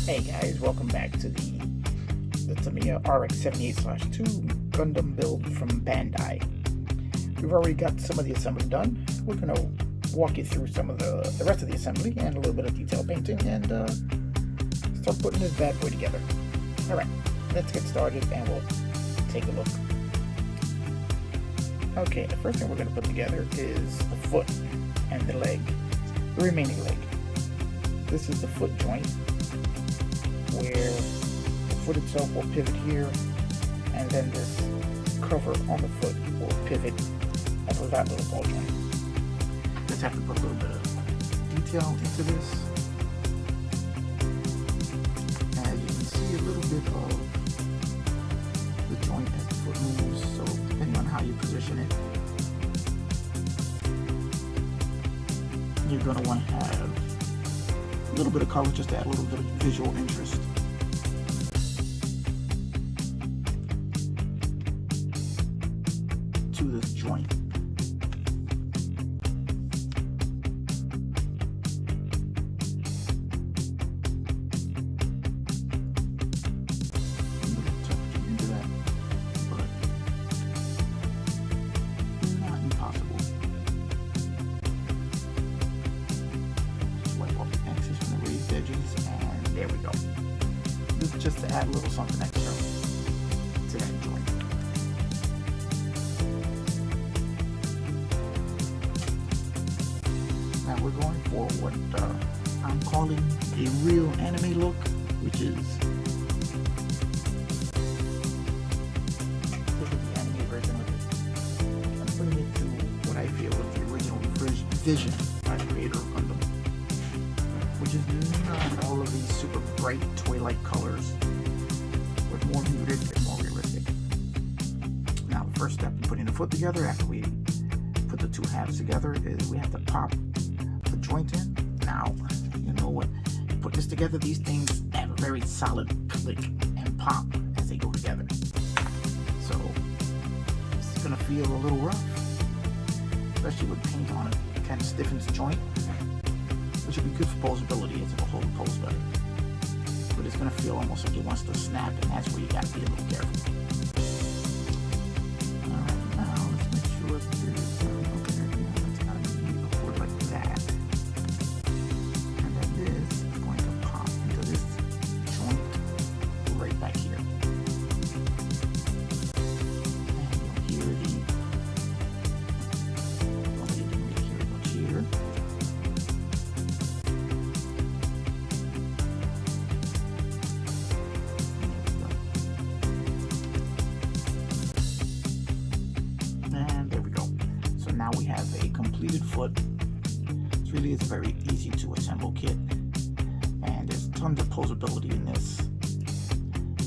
Hey guys, welcome back to the Tamiya rx78-2 Gundam build from Bandai. We've already got some of the assembly done. We're going to walk you through some of the rest of the assembly and a little bit of detail painting and start putting this bad boy together. Alright, let's get started and we'll take a look. Okay, the first thing we're going to put together is the foot and the leg, the remaining leg. This is the foot joint, where the foot itself will pivot here, and then this cover on the foot will pivot off of that little ball joint. Just have to put a little bit of detail into this. As you can see, a little bit of the joint as the foot moves, so depending on how you position it, you're going to want to have a little bit of color just to add a little bit of visual interest. To this joint. A little tough to get into that, but not impossible. Just wipe off the excess from the raised edges, and there we go. This is just to add a little something extra to that joint. Now we're going for what I'm calling a real anime look, which is the anime version of it. I'm putting it to what I feel was the original vision by the creator of Gundam, which is not all of these super bright toy-like colors, but more muted and more realistic. Now the first step in putting the foot together, after we put the two halves together, is we have to pop the joint in. Now, you know what? Put this together, these things have a very solid click and pop as they go together. So it's gonna feel a little rough, especially with paint on it. It kind of stiffens the joint, which will be good for posability as it'll hold the pose better. But it's gonna feel almost like it wants to snap, and that's where you gotta be a little careful. Alright, now let's make sure that there's that's gotta be a foot like that. And then this is going to pop into this joint right back here. And you'll hear well, you didn't really hear it much here. And there we go. So now we have a completed foot. It's very easy to assemble kit, and there's tons of posability in this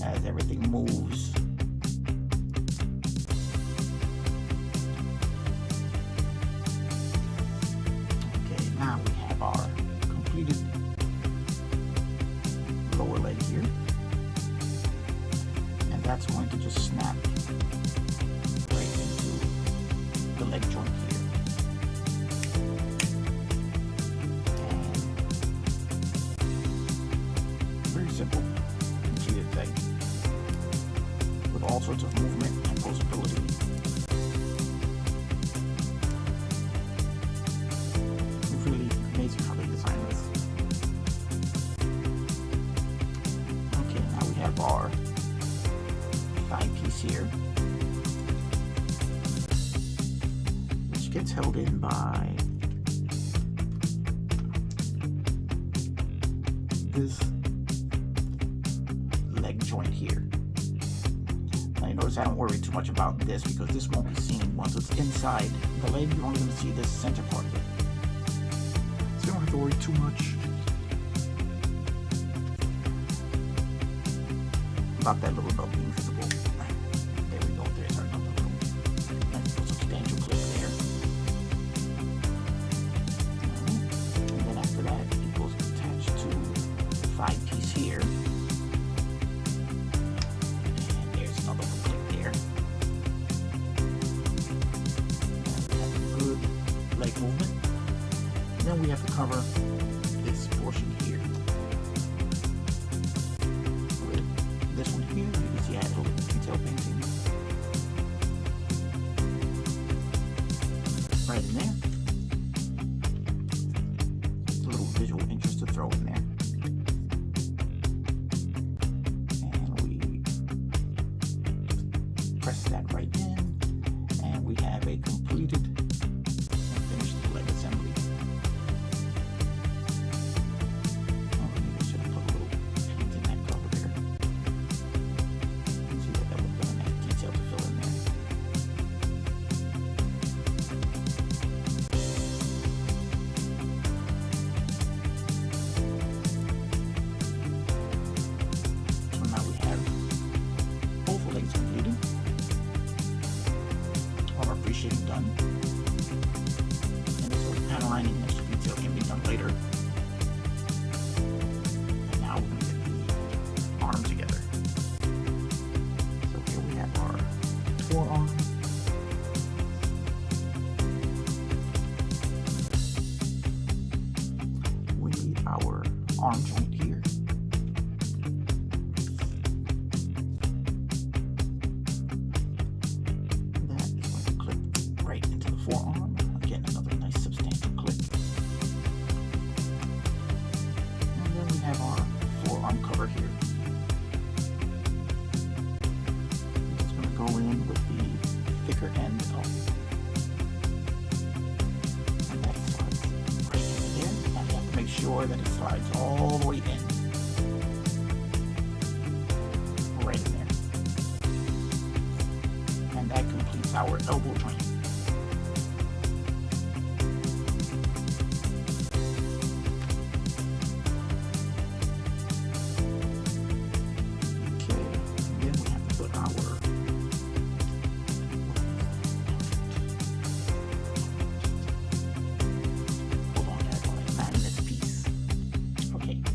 as everything moves. Okay, now we have our completed lower leg here, and that's going to just snap right into the leg joint here. Very simple, easy to say, with all sorts of movement and posability. Really amazing how they designed this. Okay, now we have our thigh piece here, which gets held in by this leg joint here. Now you notice I don't worry too much about this because this won't be seen. Once it's inside the leg, you're only going to see this center part of it. So you don't have to worry too much about that little belt being visible. There we go, there's our little substantial clip there. And then after that, it goes attached to the thigh piece here. And there's another little clip there. And we have a good leg movement. And then we have to cover this portion here. that right in, and we have a completed and finished leg assembly. Oh, maybe I should have put a little paint in that color there. You can see that would have been a nice detail to fill in there. Shading done, and this sort of panel lining and extra detail can be done later. And now we're going to get the arm together. So here we have our forearm. We need our arm joint here. Forearm. Again, another nice substantial clip. And then we have our forearm cover here. I'm just going to go in with the thicker end of, and that slides right into there. Now you have to make sure that it slides all the way in. Right in there. And that completes our elbow joint.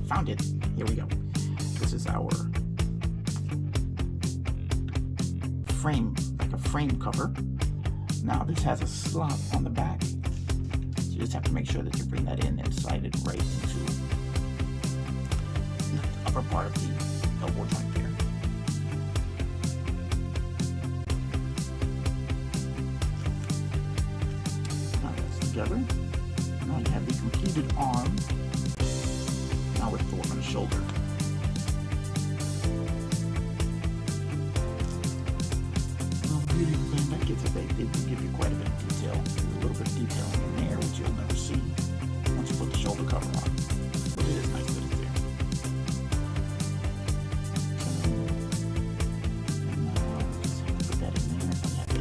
Found it. Here we go. This is our frame, like a frame cover. Now this has a slot on the back. So you just have to make sure that you bring that in and slide it right into the upper part of the elbow joint there. Now that's together. Now you have the completed arm. Now we're going on the shoulder. Well, the beauty of the bandai kits is they do give you quite a bit of detail. There's a little bit of detailing in there, which you'll never see once you put the shoulder cover on. But it is nice that it's there. And now we just have to put that in there, and you have to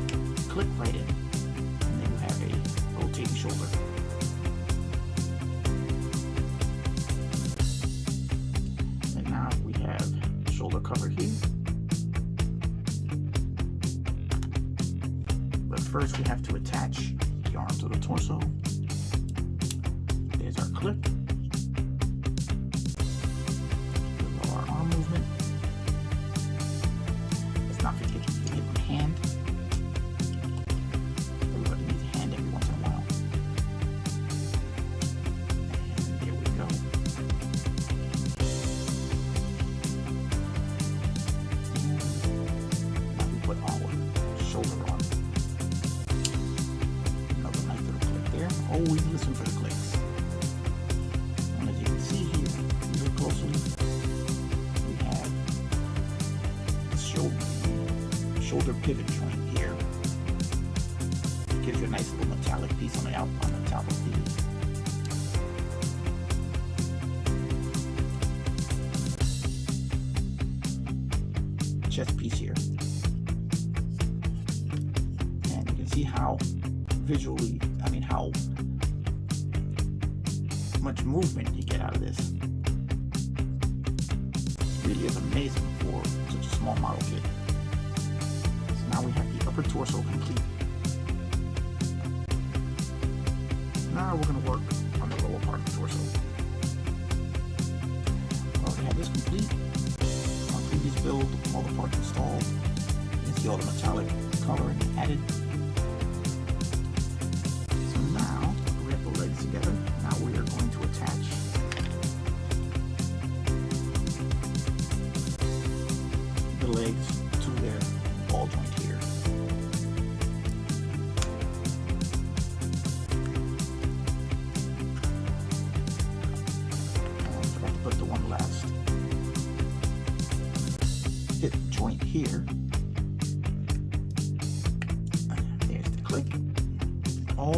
click right in. And then you have a rotating shoulder. Shoulder cover here. But first we have to attach the arm to the torso. There's our clip. There's our arm movement. Let's not forget to hit the hand. Everybody needs a hand every once in a while. And there we go. Put our shoulder on. Another nice little click there. Always listen for the clicks. And as you can see here, if you look closely, we have the shoulder pivot joint here. It gives you a nice little metallic piece on the top of the chest piece here. See how visually, how much movement you get out of this. It really is amazing for such a small model kit. So now we have the upper torso complete. Now we're going to work on the lower part of the torso. Well, we have this complete. On previous build, all the parts installed. You can see all the metallic coloring added. Together. Now we are going to attach the legs to their ball joint here. And I forgot to put the one last hip joint here.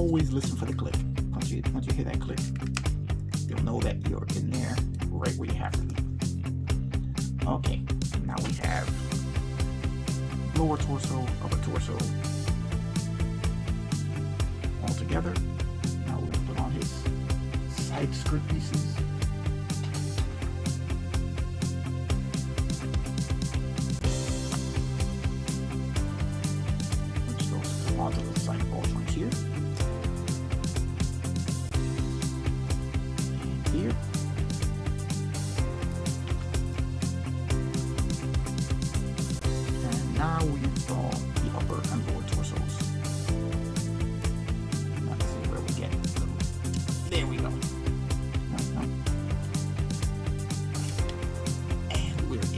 always listen for the click. Once you hear that click, you'll know that you're in there right where you have to be. Okay, now we have lower torso, upper torso all together. Now we'll put on his side skirt pieces. Which goes onto the side ball joint here. And here. And now we install the upper and lower torsos. Now this is where we get it. There we go. And we're in.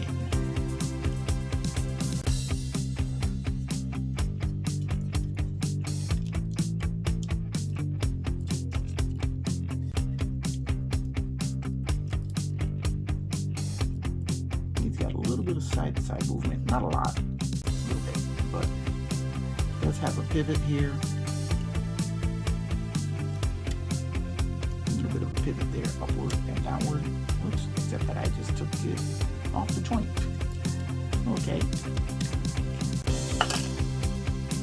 He's got a little bit of side-to-side movement, not a lot, a little bit, but does have a pivot here. A little bit of a pivot there, upward and downward. Oops, except that I just took it off the joint. Okay.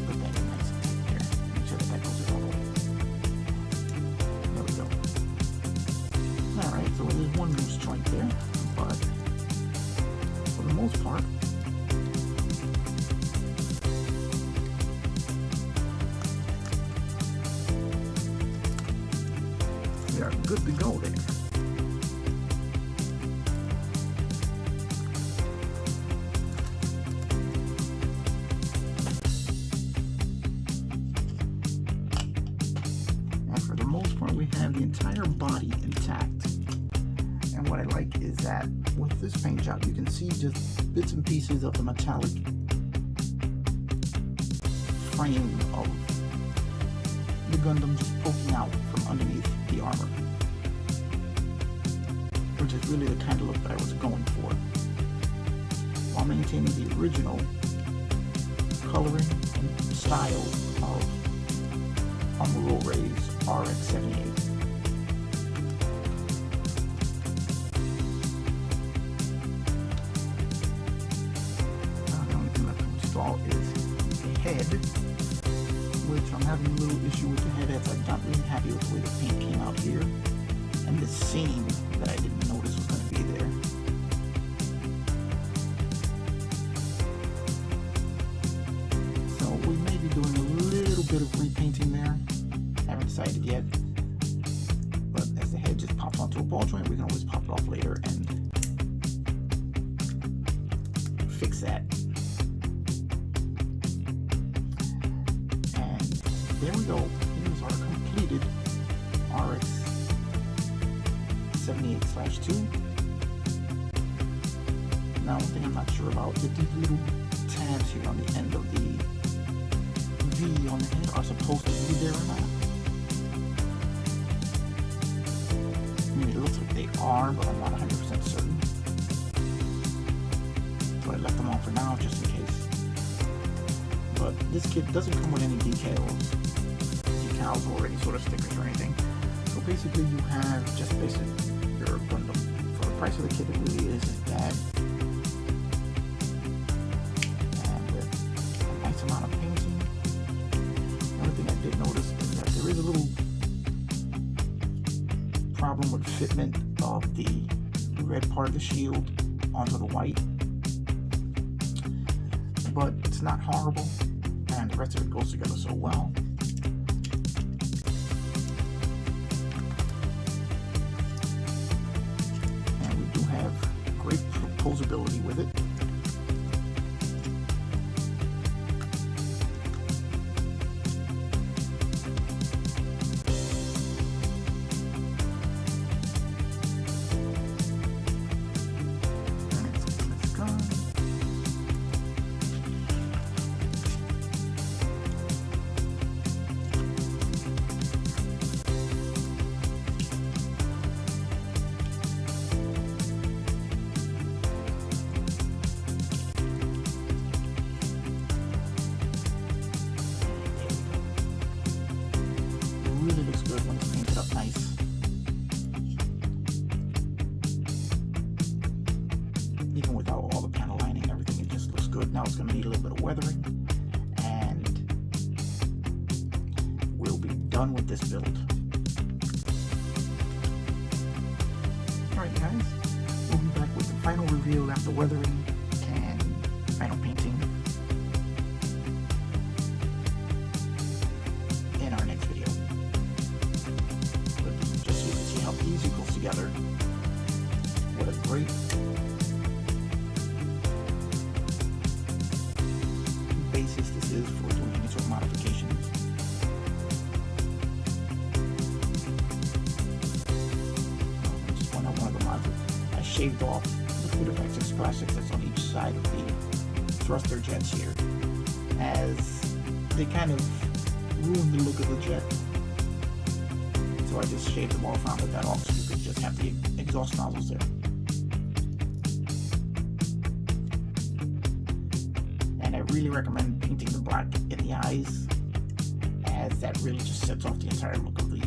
Put that in nice and tight there. Make sure that that goes all the way. There we go. Alright, so there's one loose joint there, but for the most part, we are good to go there. And for the most part, we have the entire body intact. And what I like is that with this paint job, you can see just bits and pieces of the metallic frame of the Gundam just poking out from underneath the armor, which is really the kind of look that I was going for, while maintaining the original coloring and style of Amuro Ray's rx78. The only thing left to install is the head, which I'm having a little issue with the head. I'm not really happy with the way the paint came out here, and this seam that I didn't notice was going to be there. So we may be doing a little bit of repainting there. Haven't decided yet, but as the head just pops onto a ball joint, we can always pop it off later and fix that. There we go. Here's our completed rx78-2. Now, one thing I'm not sure about, if these little tabs here on the end of the V on the head are supposed to be there or not. I mean, it looks like they are, but I'm not 100% certain. So I left them on for now, just in case. But this kit doesn't come with any decals or any sort of stickers or anything. So basically you have just basic your Gundam. For the price of the kit, it really isn't bad. And with a nice amount of painting. The only thing I did notice is that there is a little problem with fitment of the red part of the shield onto the white. But it's not horrible, and the rest of it goes together so well. Great posability with it. Let's go. Now it's going to need a little bit of weathering, and we'll be done with this build. Alright guys, we'll be back with the final reveal after weathering and final painting in our next video. But just so you can see how easy it goes together. What a great basis this is for doing any sort of modifications. Just one of the mods. I shaved off the bit of excess plastic that's on each side of the thruster jets here, as they kind of ruin the look of the jet. So I just shaved them off, rounded that off, so you could just have the exhaust nozzles there. And I really recommend painting the black in the eyes, as that really just sets off the entire look of the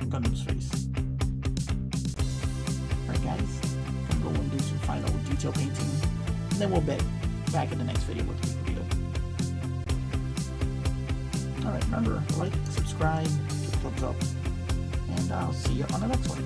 Gundam's face. Alright guys, I'm going to go and do some final detail painting, and then we'll be back in the next video with the video. Alright, remember, like, subscribe, give a thumbs up, and I'll see you on the next one.